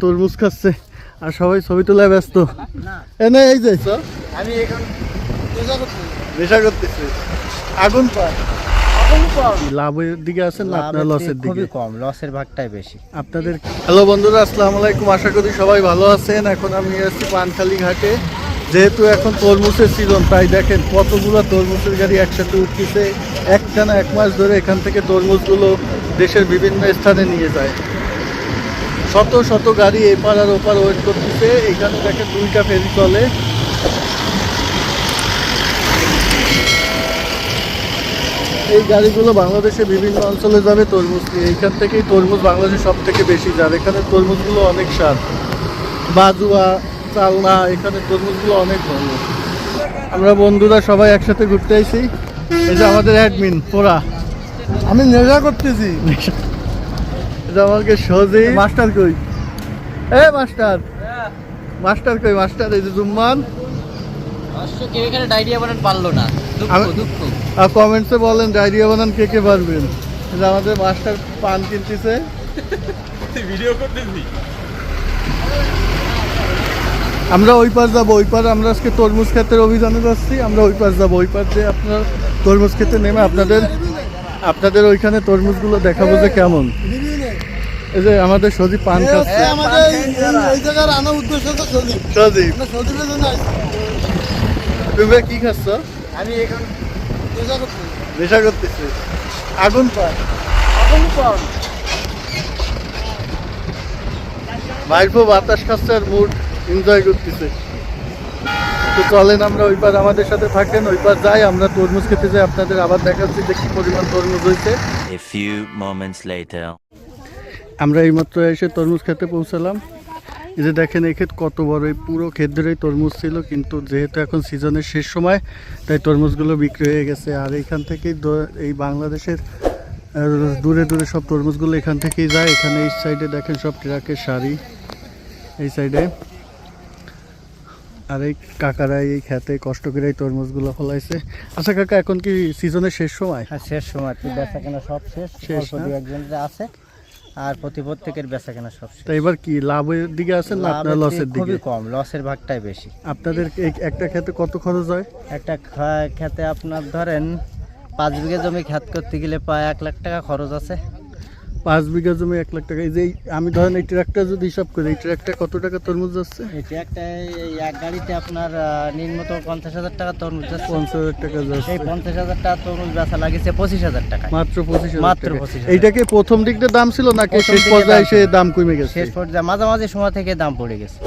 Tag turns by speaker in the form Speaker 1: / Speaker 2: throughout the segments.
Speaker 1: তরমুজ খাচ্ছে আর সবাই ছবি তোলায় ব্যস্ত। এনে এই যে
Speaker 2: আমি এখন
Speaker 1: নেশা করতেছি। আগুন লাভের দিকে আছেন না আপনার লসের দিকে?
Speaker 2: খুবই কম, লসের ভাগটাই বেশি
Speaker 1: আপনাদের। হ্যালো বন্ধুরা, আসসালামু আলাইকুম। আশা করি সবাই ভালো আছেন। এখন আমি আসছি পানখালি ঘাটে, যেহেতু এখন তরমুজের সিজন, তাই দেখেন কতগুলো তরমুজের গাড়ি একসাথে উঠতেছে। একটানা এক মাস ধরে এখান থেকে তরমুজগুলো দেশের বিভিন্ন স্থানে নিয়ে যায়। শত শত গাড়ি এপার আর ওপার ওয়েট করতেছে। এখানে দেখেন দুইটা ফেরি চলে। এই গাড়িগুলো বাংলাদেশে বিভিন্ন অঞ্চলে যাবে তরমুজ নিয়ে। এইখান থেকেই তরমুজ বাংলাদেশে সব থেকে বেশি যায়। এখানে তরমুজগুলো অনেক স্বাদ, বাজুয়া, চালনা, এখানে তরমুজগুলো অনেক ভালো। আমরা বন্ধুরা সবাই একসাথে ঘুরতে আইছি। এই যে আমাদের অ্যাডমিন পোড়া,
Speaker 3: আমি নেশা করতেছি।
Speaker 1: এটা আমাকে সজি মাস্টার কই, এ মাস্টার, মাস্টার কই মাস্টার? এই যে জুম্মান।
Speaker 2: কেউ এখানে ডায়রিয়া বানান পারলো না, দুঃখ।
Speaker 1: আর কমেন্টসে বলেন ডায়রিয়া বানান কে কে পারবেন। এই যে আমাদের মাস্টার পান কিনতেছে,
Speaker 3: ভিডিও করতেছি।
Speaker 1: আমরা ওই পাশ যাবো। ওই পার আমরা আজকে তরমুজ ক্ষেতের অভিযানে যাচ্ছি। আমরা ওই পাশ যাবো। ওই পার যে আপনার তরমুজ খেতে নেমে আপনাদের ওইখানে তরমুজগুলো দেখাবো যে কেমন। এই যে আমাদের সজীব পান খাচ্ছে। সজীব, তুমি কি খাচ্ছ?
Speaker 2: আমি এখন
Speaker 1: নেশা করতেছি। আগুন পান ভাইপো বাতাস খাচ্ছে আর মুড এনজয় করতেছে। তো চলেন আমরা ওই পার, আমাদের সাথে থাকেন। ওই পার যাই, আমরা তরমুজ খেতে যাই। আপনাদের আবার দেখাচ্ছি যে কি পরিমাণ তরমুজ হয়েছে।
Speaker 4: A few moments later.
Speaker 1: আমরা এইমাত্র এসে তরমুজ খেতে পৌঁছালাম। এই যে দেখেন এই ক্ষেত কত বড়, এই পুরো ক্ষেত ধরেই তরমুজ ছিল, কিন্তু যেহেতু এখন সিজনের শেষ সময় তাই তরমুজগুলো বিক্রি হয়ে গেছে। আর এইখান থেকেই এই বাংলাদেশের দূরে দূরে সব তরমুজগুলো এখান থেকেই যায়। এখানে এই সাইডে দেখেন সব ট্রাকের সারি, এই সাইডে। আর এই কাকারা এই খেতে কষ্ট করে এই তরমুজগুলো ফলাইছে। আচ্ছা কাকা, এখন কি সিজনের শেষ সময়?
Speaker 2: হ্যাঁ, শেষ সময়, বেচা কেনা সব শেষ। অল্প
Speaker 1: না?
Speaker 2: দু একজনের আছে, আর প্রত্যেকের বেচা কেনা সব শেষ।
Speaker 1: তা এবার কি লাভের দিকে আছেন না আপনার লসের দিকে?
Speaker 2: খুবই কম, লসের ভাগটাই বেশি।
Speaker 1: আপনাদের একটা খেতে কত খরচ হয়?
Speaker 2: একটা খেতে আপনার ধরেন 5 বিঘা জমি খেত করতে গেলে প্রায় 1 লাখ টাকা খরচ আছে।
Speaker 1: 5 বিঘা জমি 1 লাখ টাকা। এই যে আমি ধরেন এই ট্রাকটা যদি হিসাব করি, এই ট্রাকটা কত টাকা তরমুজ যাচ্ছে?
Speaker 2: এটি একটা এই এক গাড়িতে আপনার নিম্নত 50,000 টাকা তরমুজ যাচ্ছে।
Speaker 1: 50,000 টাকা যাচ্ছে।
Speaker 2: এই 50,000 টাকা তরমুজ বেচা লাগিয়েছে 25,000 টাকা।
Speaker 1: মাত্র 25,000
Speaker 2: মাত্র
Speaker 1: টাকা।
Speaker 2: 25,000।
Speaker 1: এইটাকে প্রথম দিকটা দাম ছিল নাকি
Speaker 2: প্রথম
Speaker 1: শেষ
Speaker 2: দিকে
Speaker 1: পর্যায়ে
Speaker 2: দাম
Speaker 1: এসে দাম কমে গেছে?
Speaker 2: শেষ পর্যায়ে মাঝামাঝি সময় থেকে দাম পড়ে গেছে।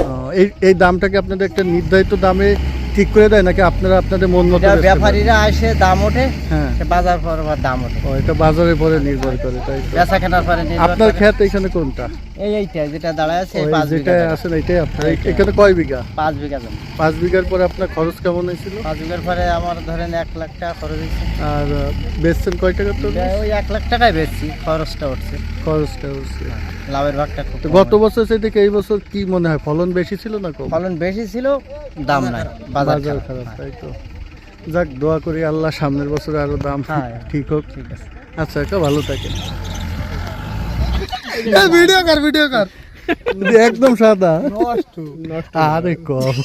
Speaker 1: এই দামটাকে আপনাদের একটা নির্ধারিত দামে ঠিক করে দেয় নাকি আপনারা আপনাদের মন মতো?
Speaker 2: ব্যাপারীরা আসে দাম ওঠে,
Speaker 1: হ্যাঁ,
Speaker 2: বাজার পর আবার দাম ওঠে।
Speaker 1: এটা বাজারের পরে নির্ভর করে, তাই তো?
Speaker 2: বেচা কেনার পরে নির্ভর
Speaker 1: আপনার
Speaker 2: করে।
Speaker 1: ক্ষেত এখানে কোনটা?
Speaker 2: এইটা যেটা দাঁড়ায় আছে,
Speaker 1: ওই
Speaker 2: 5
Speaker 1: যেটা
Speaker 2: বিঘা।
Speaker 1: আছেন এইটাই আপনার? এখানে কয় বিঘা?
Speaker 2: 5 বিঘা জমি।
Speaker 1: 5 বিঘার পরে আপনার খরচ কেমন হয়েছিল?
Speaker 2: 5 বিঘার পরে আমার ধরেন 1 লাখ টাকা খরচ হয়েছে।
Speaker 1: আর বেচছেন কয় টাকা তো?
Speaker 2: ওই 1 লাখ টাকায় বেচছি, খরচটা উঠছে,
Speaker 1: খরচটা হচ্ছে।
Speaker 2: লাভের ভাগটা খুব
Speaker 1: তো
Speaker 2: কম
Speaker 1: গত
Speaker 2: হয়।
Speaker 1: বছর থেকে এই বছর কি মনে হয়, ফলন বেশি ছিল না কম?
Speaker 2: ফলন বেশি ছিল, দাম নাই, বাজার
Speaker 1: বাজার
Speaker 2: খারাপ।
Speaker 1: খারাপ, তাই তো? যাক, দোয়া করি আল্লাহ সামনের বছরে আরো দাম
Speaker 2: হ্যাঁ,
Speaker 1: ঠিক হোক।
Speaker 2: ঠিক আছে।
Speaker 1: আচ্ছা একটা ভালো থাকে।
Speaker 3: ভিডিও কর।
Speaker 1: একদম সাদা। আরে কম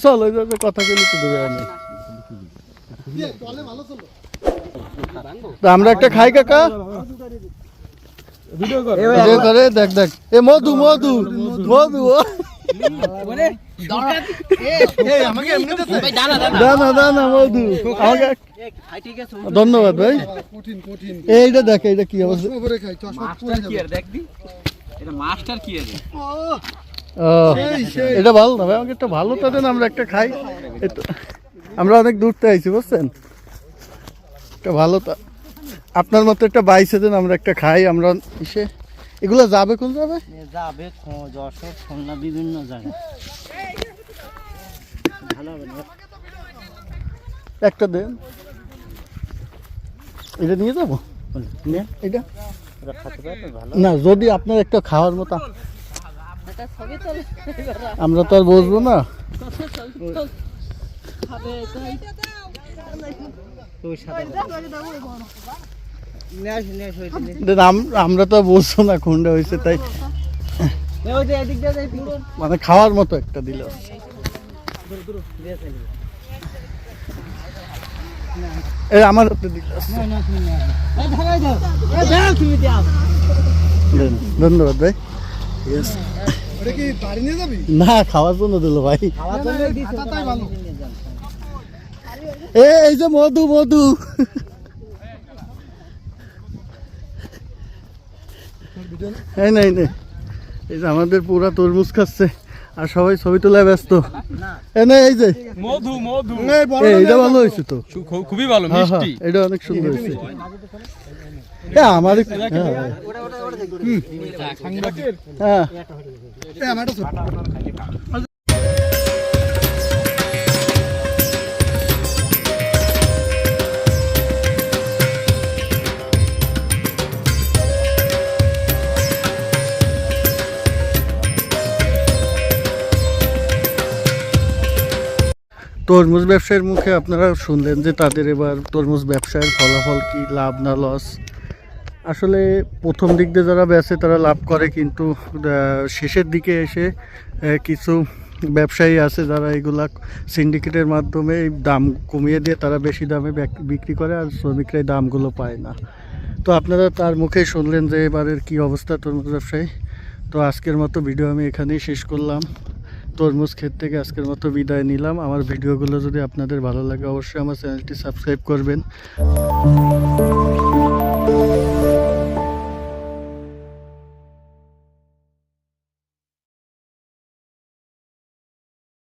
Speaker 1: চল, ওই জন্য কথা বলি তো দেবে। আমি আমরা একটা খাই কাকা,
Speaker 3: ভিডিও কর।
Speaker 1: ভিডিও করে। দেখ দেখ, এ মধু মধু মধু। দানা দানা মধু আমাকে। ধন্যবাদ ভাই। এইটা দেখ, এইটা কি অবস্থা? এটা ভালো না ভাই, আমাকে একটা ভালো তা দেন, আমরা একটা খাই। আমরা অনেক দূর থেকে আইছি বুঝছেন, একটা ভালো তা আপনার মতো একটা বাইসে দেন, আমরা একটা খাই। আমরা ইসে এগুলো যাবে কোন যাবে?
Speaker 2: যাবে যশোর, খুলনা, বিভিন্ন জায়গায়। ভালো হবে না?
Speaker 1: একটা দেন, এটা নিয়ে যাবো। এটা না, যদি আপনার একটা খাওয়ার মতো, আমরা তো আর বসবো না। দেন আমরা তো বলছো না কোনটা হয়েছে, তাই মানে খাওয়ার মতো একটা দিল। এই আমার হাতে দিল। দেন, ধন্যবাদ ভাই। Yes.
Speaker 3: ওটা কি বাড়ি নিয়ে যাবি?
Speaker 1: না, খাওয়ার জন্য দিল ভাই।
Speaker 3: তাই ভালো।
Speaker 1: এই যে মধু মধু। এই নাই নাই, এই যে আমাদের পুরা তরমুজ খাচ্ছে আর সবাই ছবি তোলায় ব্যস্ত। এই যে
Speaker 3: মধু মধু
Speaker 1: এটা ভালো হয়েছে তো,
Speaker 3: খুবই ভালো
Speaker 1: হ্যাঁ হ্যাঁ, এটা অনেক সুন্দর হয়েছে। আমার হ্যাঁ তরমুজ ব্যবসায়ের মুখে আপনারা শুনলেন যে তাদের এবার তরমুজ ব্যবসায়ের ফলাফল কি, লাভ না লস। আসলে প্রথম দিক দিয়ে যারা বেচে তারা লাভ করে, কিন্তু শেষের দিকে এসে কিছু ব্যবসায়ী আছে যারা এগুলা সিন্ডিকেটের মাধ্যমে এই দাম কমিয়ে দিয়ে তারা বেশি দামে বিক্রি করে, আর শ্রমিকরা এই দামগুলো পায় না। তো আপনারা তার মুখেই শুনলেন যে এবারের কী অবস্থা তরমুজ ব্যবসায়ী। তো আজকের মতো ভিডিও আমি এখানেই শেষ করলাম। তরমুজ ক্ষেত থেকে আজকের মতো বিদায় নিলাম। আমার ভিডিওগুলো যদি আপনাদের ভালো লাগে অবশ্যই আমার চ্যানেলটি সাবস্ক্রাইব করবেন।